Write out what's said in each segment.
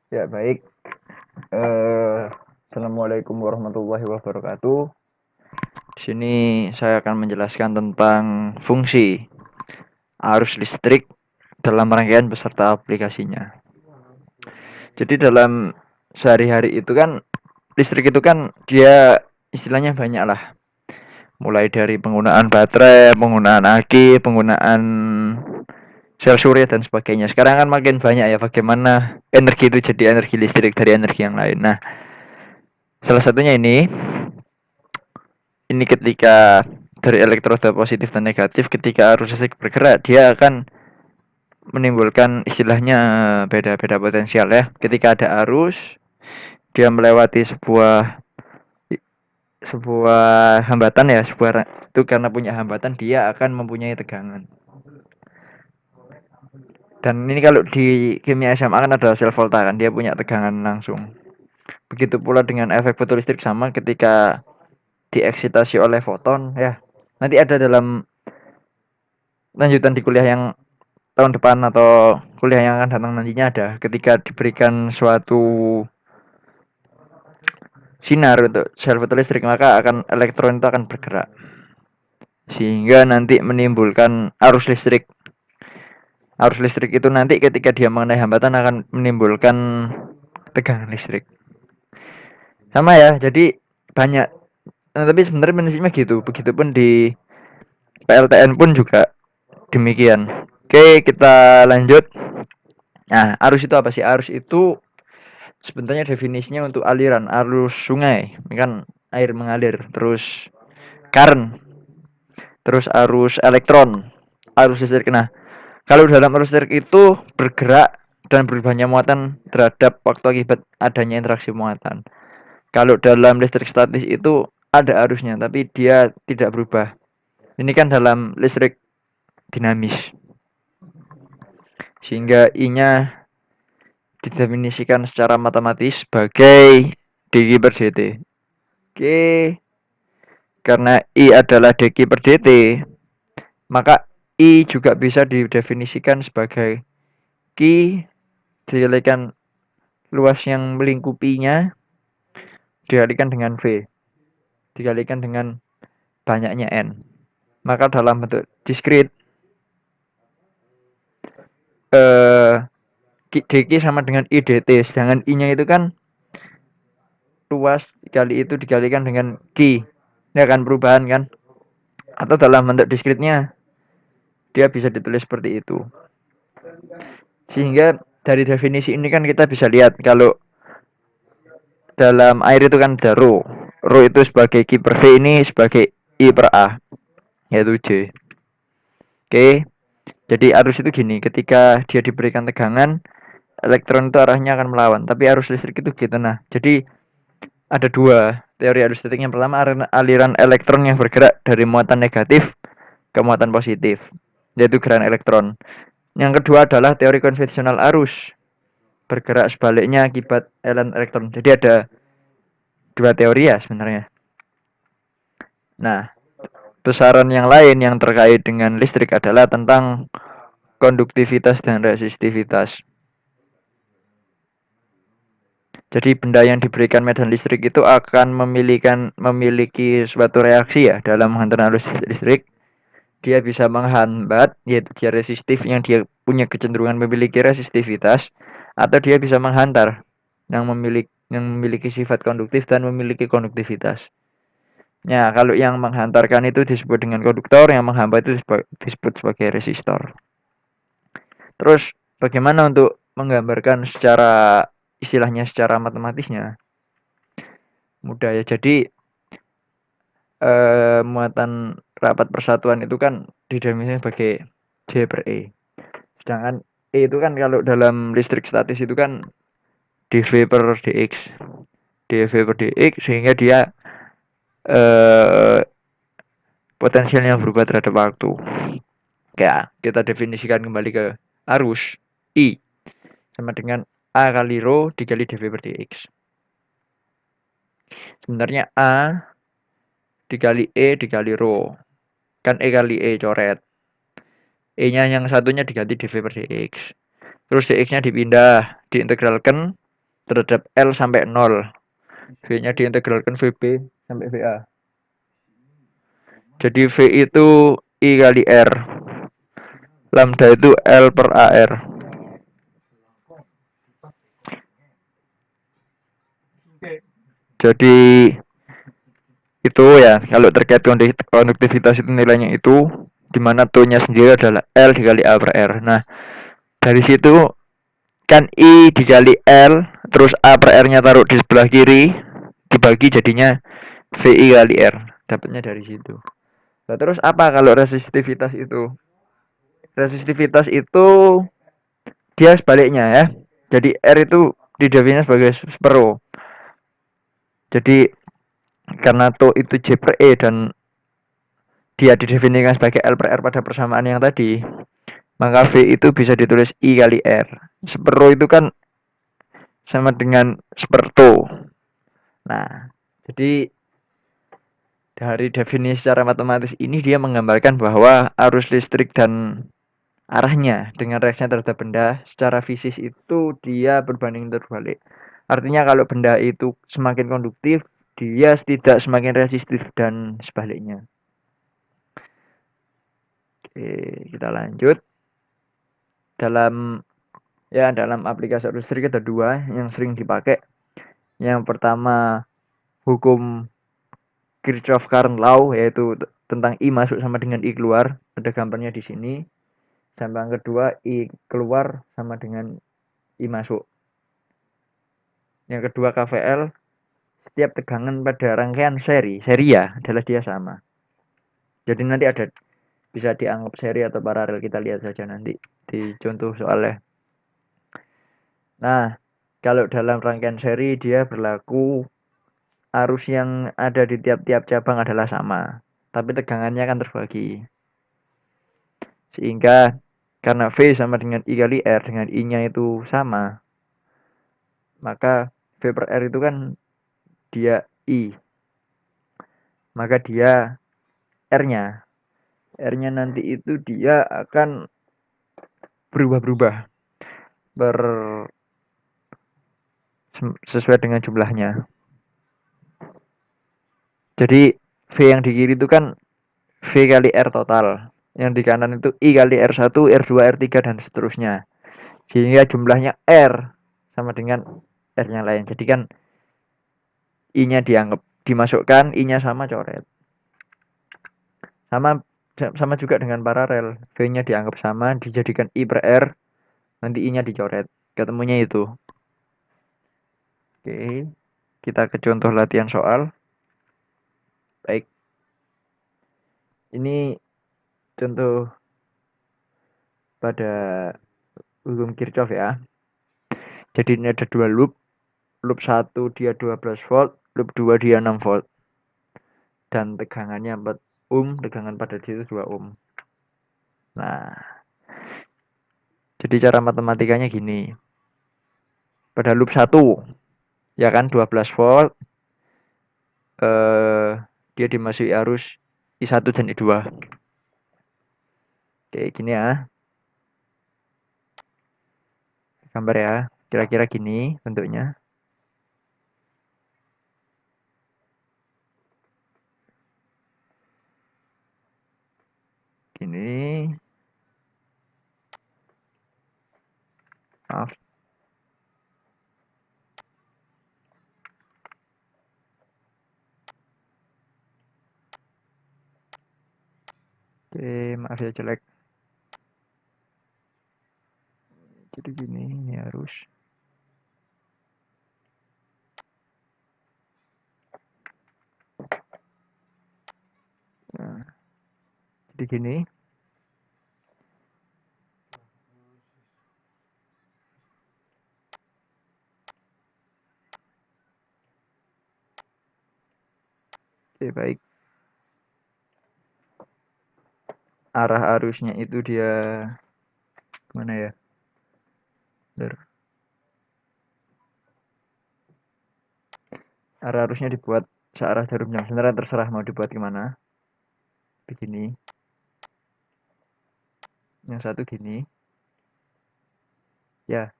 Ya, baik. Assalamualaikum warahmatullahi wabarakatuh. Di sini saya akan menjelaskan tentang fungsi arus listrik dalam rangkaian beserta aplikasinya. Jadi dalam sehari-hari itu kan listrik itu kan dia istilahnya banyak lah. Mulai dari penggunaan baterai, penggunaan aki, penggunaan sel surya dan sebagainya. Sekarang kan makin banyak ya bagaimana energi itu jadi energi listrik dari energi yang lain. Nah, salah satunya ini ketika dari elektroda positif dan negatif ketika arus listrik bergerak dia akan menimbulkan istilahnya beda-beda potensial ya. Ketika ada arus dia melewati sebuah hambatan ya, itu karena punya hambatan dia akan mempunyai tegangan. Dan ini kalau di kimia SMA kan ada sel volta kan, dia punya tegangan langsung. Begitu pula dengan efek fotolistrik sama ketika dieksitasi oleh foton ya. Nanti ada dalam lanjutan di kuliah yang tahun depan atau kuliah yang akan datang nantinya ada ketika diberikan suatu sinar untuk sel fotolistrik maka elektron itu akan bergerak sehingga nanti menimbulkan arus listrik itu nanti ketika dia mengenai hambatan akan menimbulkan tegangan listrik sama ya jadi banyak. Nah, tapi sebenarnya prinsipnya gitu begitupun di PLTN pun juga demikian. Oke, kita lanjut. Nah, arus itu apa sih? Arus itu sebenarnya definisinya untuk aliran arus sungai, kan air mengalir, terus current, terus arus elektron, arus listrik. Nah, kalau dalam arus listrik itu bergerak dan berubahnya muatan terhadap waktu akibat adanya interaksi muatan. Kalau dalam listrik statis itu ada arusnya, tapi dia tidak berubah. Ini kan dalam listrik dinamis, sehingga I-nya didefinisikan secara matematis sebagai dq per dt. Oke, karena I adalah dq per dt, maka I juga bisa didefinisikan sebagai Q dikalikan luas yang melingkupinya dikalikan dengan V dikalikan dengan banyaknya N. Maka dalam bentuk diskrit dq sama dengan I dt, sedangkan I-nya itu kan luas dikali itu dikalikan dengan Q. Ini akan perubahan kan? Atau dalam bentuk diskritnya dia bisa ditulis seperti itu. Sehingga dari definisi ini kan kita bisa lihat kalau dalam air itu kan ada rho. Rho itu sebagai Q per V, ini sebagai I per A, yaitu J. Oke, jadi arus itu gini, ketika dia diberikan tegangan, elektron itu arahnya akan melawan. Tapi arus listrik itu gitu. Nah, jadi ada dua teori arus listrik. Yang pertama aliran elektron yang bergerak dari muatan negatif ke muatan positif, yaitu gerakan elektron. Yang kedua adalah teori konvensional arus, bergerak sebaliknya akibat elektron. Jadi ada dua teori ya sebenarnya. Nah, besaran yang lain yang terkait dengan listrik adalah tentang konduktivitas dan resistivitas. Jadi benda yang diberikan medan listrik itu akan memiliki suatu reaksi ya dalam menghantarkan arus listrik. Dia bisa menghambat, yaitu dia resistif yang dia punya kecenderungan memiliki resistivitas, atau dia bisa menghantar yang memiliki sifat konduktif dan memiliki konduktivitas. Ya, kalau yang menghantarkan itu disebut dengan konduktor, yang menghambat itu disebut sebagai resistor. Terus bagaimana untuk menggambarkan secara matematisnya? Mudah ya. Jadi muatan rapat persatuan itu kan didefinisikan sebagai J per E. Sedangkan E itu kan kalau dalam listrik statis itu kan dV per dx. dV per dx sehingga dia potensialnya berubah terhadap waktu. Ya, kita definisikan kembali ke arus. I sama dengan A kali rho dikali dV per dx. Sebenarnya A dikali E dikali rho. Kan E kali E coret. E-nya yang satunya diganti dV per dx. Terus dx-nya dipindah, diintegralkan terhadap L sampai 0. V-nya diintegralkan VB sampai VA. Jadi V itu I kali R. Lambda itu L per AR. Jadi itu ya, kalau terkait konduktivitas itu nilainya itu, di mana T-nya sendiri adalah L dikali A per R. Nah, dari situ kan I dikali L, terus A per R-nya taruh di sebelah kiri, dibagi jadinya VI kali R. Dapatnya dari situ. Nah, terus apa kalau resistivitas itu? Resistivitas itu dia sebaliknya ya. Jadi R itu didefinisikan sebagai sepero. Jadi karena to itu J per E dan dia didefinisikan sebagai L per R pada persamaan yang tadi, maka V itu bisa ditulis I kali R. Sepero itu kan sama dengan seperto. Nah, jadi dari definisi secara matematis ini dia menggambarkan bahwa arus listrik dan arahnya dengan reaksinya terhadap benda secara fisis itu dia berbanding terbalik. Artinya kalau benda itu semakin konduktif, dia tidak semakin resistif dan sebaliknya. Oke, kita lanjut. Dalam aplikasi arus listrik ada dua yang sering dipakai. Yang pertama hukum Kirchhoff Current Law, yaitu tentang I masuk sama dengan I keluar. Ada gambarnya di sini. Dan yang kedua I keluar sama dengan I masuk. Yang kedua KVL, setiap tegangan pada rangkaian seri ya adalah dia sama. Jadi nanti bisa dianggap seri atau paralel, kita lihat saja nanti di contoh soalnya. Nah, kalau dalam rangkaian seri dia berlaku arus yang ada di tiap-tiap cabang adalah sama, tapi tegangannya kan terbagi. Sehingga karena V sama dengan I kali R, dengan I-nya itu sama, maka V per R itu kan dia I. Maka dia R-nya. R-nya nanti itu dia akan berubah-ubah sesuai dengan jumlahnya. Jadi V yang di kiri itu kan V kali R total. Yang di kanan itu I kali R1, R2, R3 dan seterusnya. Sehingga jumlahnya R sama dengan R yang lain. Jadi kan I-nya dimasukkan, I-nya sama coret. Sama juga dengan paralel. V-nya dianggap sama, dijadikan I per R, nanti I-nya dicoret. Ketemunya itu. Oke, kita ke contoh latihan soal. Baik. Ini contoh pada hukum Kirchhoff ya. Jadi ini ada dua loop. Loop 1 dia 12 volt, loop 2 dia 6 volt. Dan tegangannya 4 ohm, tegangan pada dia itu 2 ohm. Nah, jadi cara matematikanya gini. Pada loop 1, ya kan 12 volt, dia dimasuki arus I1 dan I2. Oke, gini ya. Gambar ya. Kira-kira gini bentuknya. Gini. Maaf. Oke, maaf ya jelek. Jadi gini, ini harus. Nah, jadi gini. Oke, baik. Arah arusnya itu dia mana ya? Arah arusnya dibuat searah jarum jam. Sebenarnya terserah mau dibuat gimana. Begini. Yang satu gini. Ya.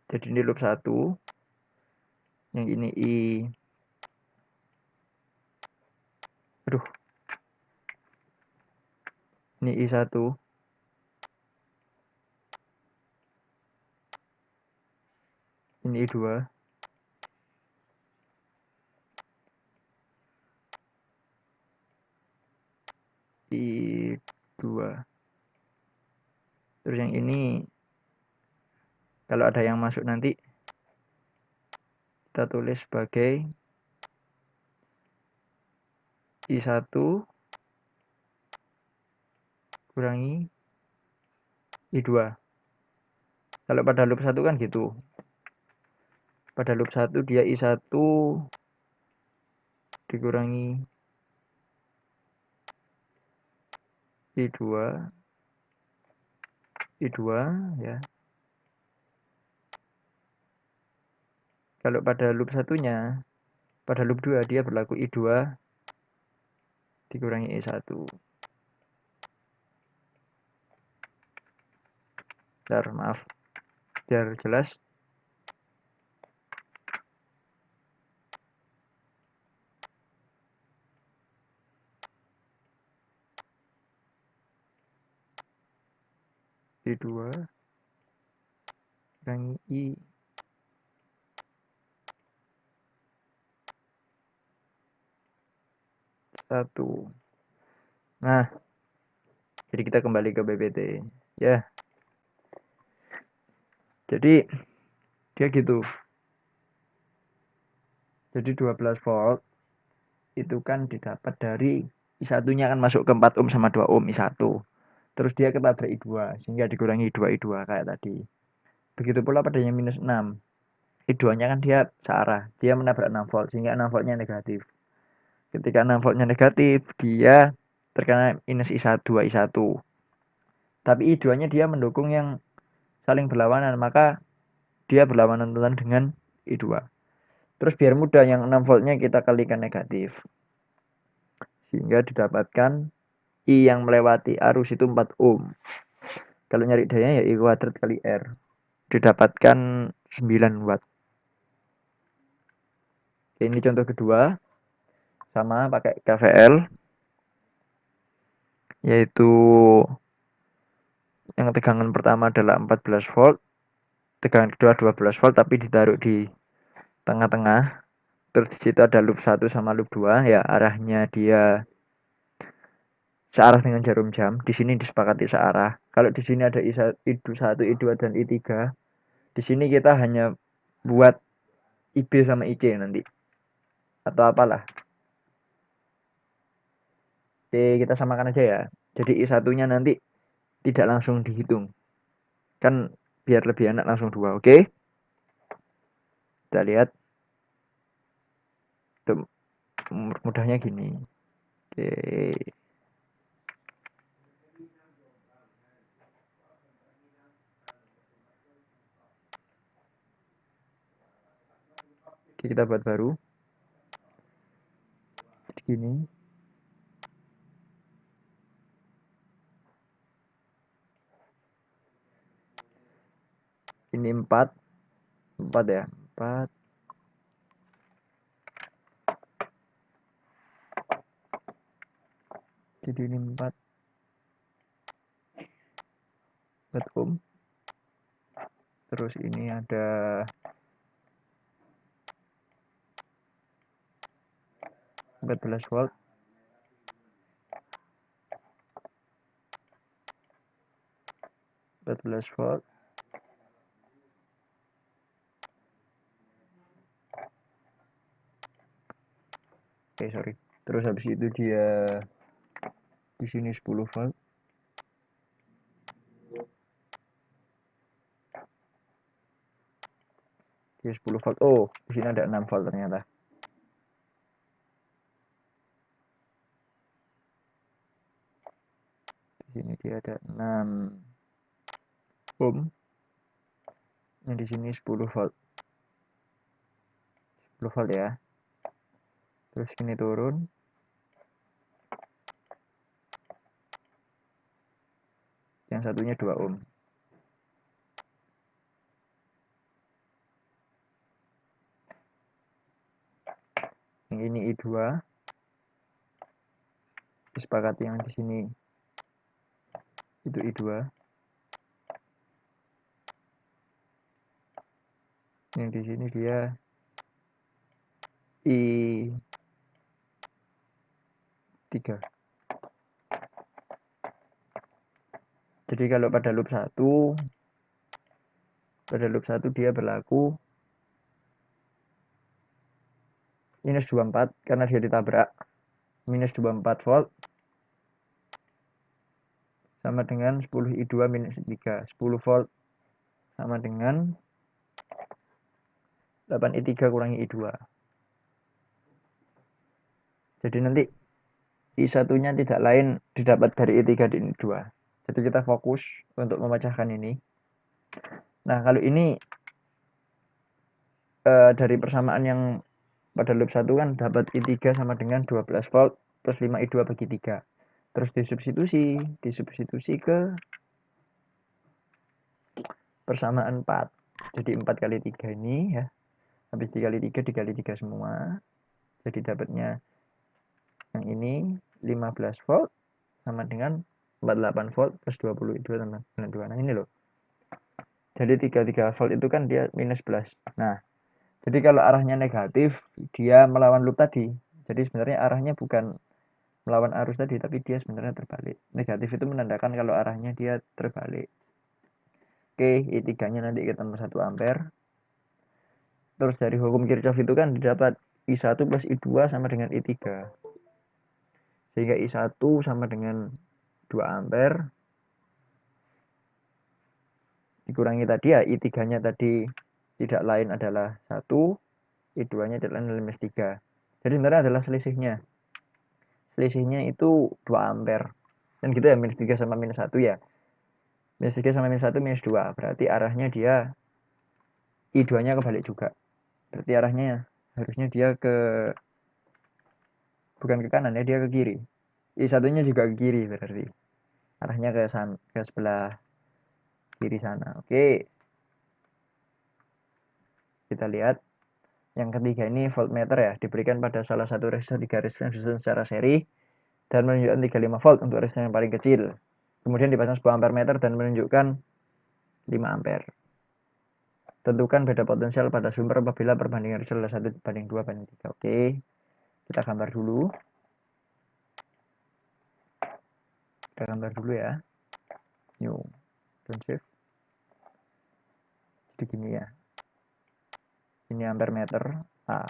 Jadi ini loop 1, yang ini I. Aduh. Ini I1. Ini I2. I2. Terus yang ini kalau ada yang masuk nanti kita tulis sebagai I1 kurangi I2. Kalau pada loop 1 kan gitu. Pada loop 1 dia I1 dikurangi I2 ya. Kalau pada loop satunya, pada loop 2 dia berlaku I2 dikurangi I1. Bentar, maaf. Biar jelas. I2 kurangi I1. Nah, jadi kita kembali ke BPT. Ya. Jadi dia gitu. Jadi 12 volt itu kan didapat dari I1-nya kan masuk ke 4 ohm sama 2 ohm I1. Terus dia ketabrak I2 sehingga dikurangi I2 kayak tadi. Begitu pula pada yang minus 6. I2-nya kan dia searah. Dia menabrak 6 volt sehingga 6 voltnya negatif. Ketika 6 voltnya negatif, dia terkena minus I1, 2 I1. Tapi I2-nya dia mendukung yang saling berlawanan, maka dia berlawanan dengan I2. Terus biar mudah yang 6 voltnya kita kalikan negatif. Sehingga didapatkan I yang melewati arus itu 4 ohm. Kalau nyari daya ya I kuadrat kali R. Didapatkan 9 watt. Oke, ini contoh kedua. Sama pakai KVL. Yaitu yang tegangan pertama adalah 14 volt. Tegangan kedua 12 volt tapi ditaruh di tengah-tengah. Terus di situ ada loop 1 sama loop 2 ya, arahnya dia searah dengan jarum jam. Di sini disepakati searah. Kalau di sini ada I1, I2 dan I3, di sini kita hanya buat IB sama IC nanti. Atau apalah. Oke, kita samakan aja ya. Jadi I1-nya nanti tidak langsung dihitung. Kan biar lebih enak langsung 2, oke? Kita lihat. Tuh, mudahnya gini. Oke. Oke, kita buat baru. Jadi gini. Ini 4 ya, 4. Jadi ini 4 ohm. Terus ini ada 14 volt. Volt. Oke, sorry. Terus habis itu dia di sini 10 volt. Dia 10 volt. Oh, di sini ada 6 volt ternyata. Di sini dia ada 6 ohm. Yang di sini 10 volt. 10 volt ya. Terus ini turun. Yang satunya 2 ohm. Yang ini I2. Disepakati yang di sini itu I2. Yang di sini dia I3. Jadi kalau pada loop 1 dia berlaku minus 24 karena dia ditabrak. Minus 24 volt sama dengan 10 I2 minus I3. 10 volt sama dengan 8 I3 kurangi I2. Jadi nanti I1-nya tidak lain didapat dari I3 dan I2. Jadi kita fokus untuk memecahkan ini. Nah, kalau ini dari persamaan yang pada loop 1 kan dapat I3 sama dengan 12 volt plus 5 I2 bagi 3. Terus disubstitusi ke persamaan 4. Jadi 4 kali 3 ini ya. Habis dikali 3 semua. Jadi dapatnya yang ini 15 volt sama dengan 48 volt plus 20 I2 tambah 92. Nah, ini loh. Jadi 33 volt itu kan dia minus 11. Nah, jadi kalau arahnya negatif, dia melawan loop tadi. Jadi sebenarnya arahnya bukan melawan arus tadi, tapi dia sebenarnya terbalik. Negatif itu menandakan kalau arahnya dia terbalik. Oke, I3-nya nanti ketemu 1 ampere. Terus dari hukum Kirchhoff itu kan didapat I1 plus I2 sama dengan I3. Sehingga I1 sama dengan 2 ampere. Dikurangi tadi ya, I3-nya tadi tidak lain adalah 1. I2-nya tidak lain adalah minus 3. Jadi sebenarnya adalah selisihnya. Selisihnya itu 2 ampere. Dan gitu ya, minus 3 sama minus 1 ya. Minus 3 sama minus 1 minus 2. Berarti arahnya dia I2-nya kebalik juga. Berarti arahnya harusnya dia bukan ke kanan ya, dia ke kiri. I1-nya juga ke kiri berarti. Arahnya ke sebelah kiri sana. Oke. Kita lihat yang ketiga ini voltmeter ya, diberikan pada salah satu resistor 3 resistor yang disusun secara seri dan menunjukkan 35 volt untuk resistor yang paling kecil. Kemudian dipasang sebuah ampere meter dan menunjukkan 5 ampere. Tentukan beda potensial pada sumber apabila perbandingan resistor adalah 1:2:3. Oke. Kita gambar dulu. Ya. New. Don't save. Jadi gini ya. Ini ampere meter A.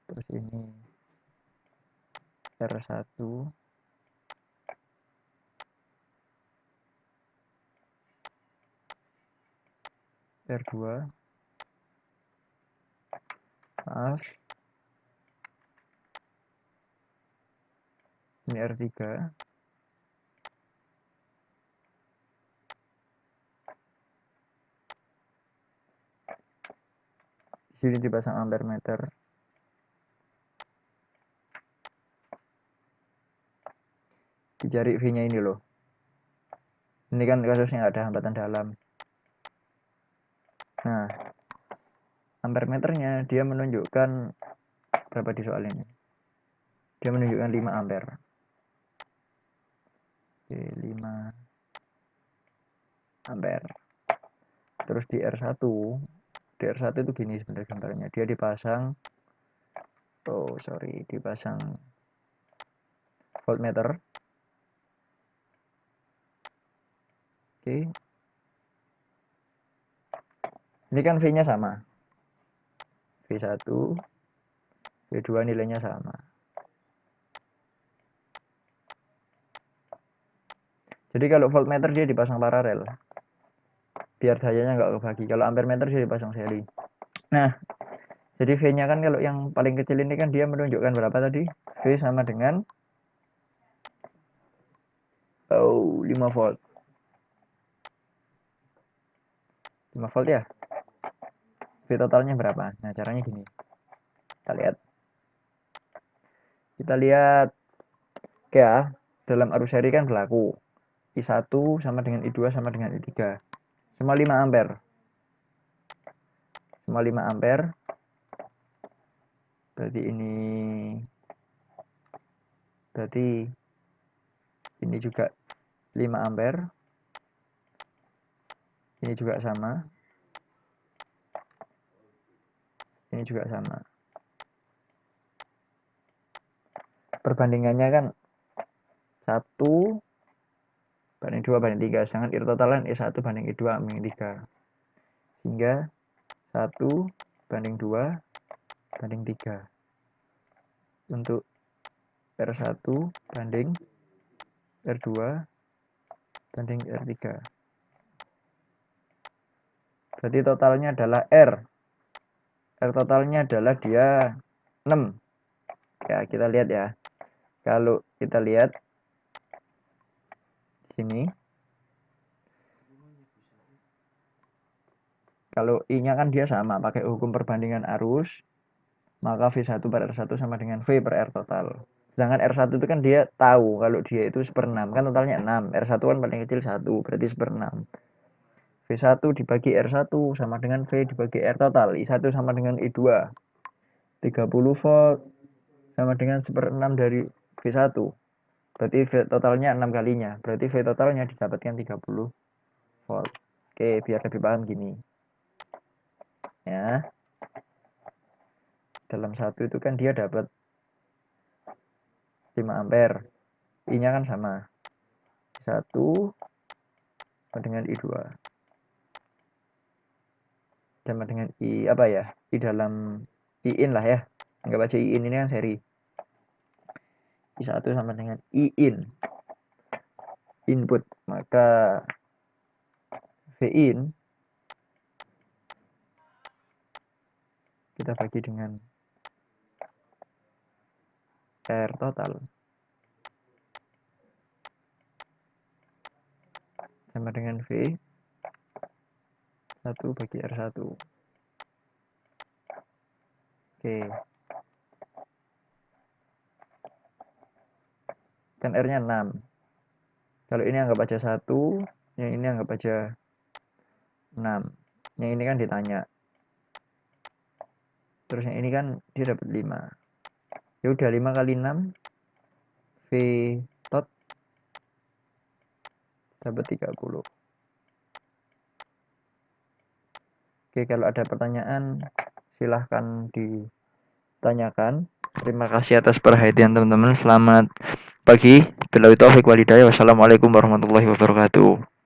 Terus ini R1. R2. Maaf. Ini R3. Di sini dipasang ampere meter. Dicari V-nya ini loh. Ini kan kasusnya nggak ada hambatan dalam. Nah, ampere meternya dia menunjukkan berapa di soal ini? Dia menunjukkan 5 ampere. Oke, 5 ampere. Terus di R1 itu gini sebenarnya gambarnya. Dia dipasang voltmeter. Oke. Ini kan V-nya sama. V1, V2 nilainya sama. Jadi kalau voltmeter dia dipasang paralel. Biar dayanya nggak kebagi. Kalau ampere meter dia dipasang seri. Nah, jadi V-nya kan kalau yang paling kecil ini kan dia menunjukkan berapa tadi? V sama dengan 5 volt. 5 volt ya. V totalnya berapa? Nah, caranya gini. Kita lihat ya, dalam arus seri kan berlaku I1 sama dengan I2 sama dengan I3. Semua 5 ampere. Berarti ini juga 5 ampere. Ini juga sama. Ini juga sama. Perbandingannya kan 1 banding 2 banding 3. Sedangkan I totalan I1 banding I2 banding 3. Sehingga 1 banding 2 banding 3. Untuk R1 banding R2 banding R3. Berarti totalnya adalah R. R totalnya adalah dia 6. Ya, kita lihat ya. Kalau kita lihat di sini, kalau I-nya kan dia sama, pakai hukum perbandingan arus, maka V1 per R1 sama dengan V per R total. Sedangkan R1 itu kan dia tahu kalau dia itu 1/6, kan totalnya 6. R1 kan paling kecil 1, berarti 1/6. V1 dibagi R1 sama dengan V dibagi R total. I1 sama dengan I2. 30 volt sama dengan 1/6 dari V1. Berarti V totalnya 6 kalinya. Berarti V totalnya didapatkan 30 volt. Oke, biar lebih paham gini. Ya. Dalam satu itu kan dia dapat 5 ampere. I-nya kan sama. I1 sama dengan I2. Sama dengan I apa ya? I dalam I-in lah ya. Anggap aja I-in ini kan seri. I1 sama dengan I-in. Input. Maka V-in kita bagi dengan R total sama dengan V 1 bagi R1. Oke. Kan R-nya 6. Kalau ini anggap aja 1, yang ini anggap aja 6. Yang ini kan ditanya. Terus yang ini kan dia dapat 5. Ya udah 5 kali 6 V tot dapat 30. Oke, kalau ada pertanyaan silahkan ditanyakan. Terima kasih atas perhatian teman-teman. Selamat pagi. Billahi taufiq walhidayah. Wassalamualaikum warahmatullahi wabarakatuh.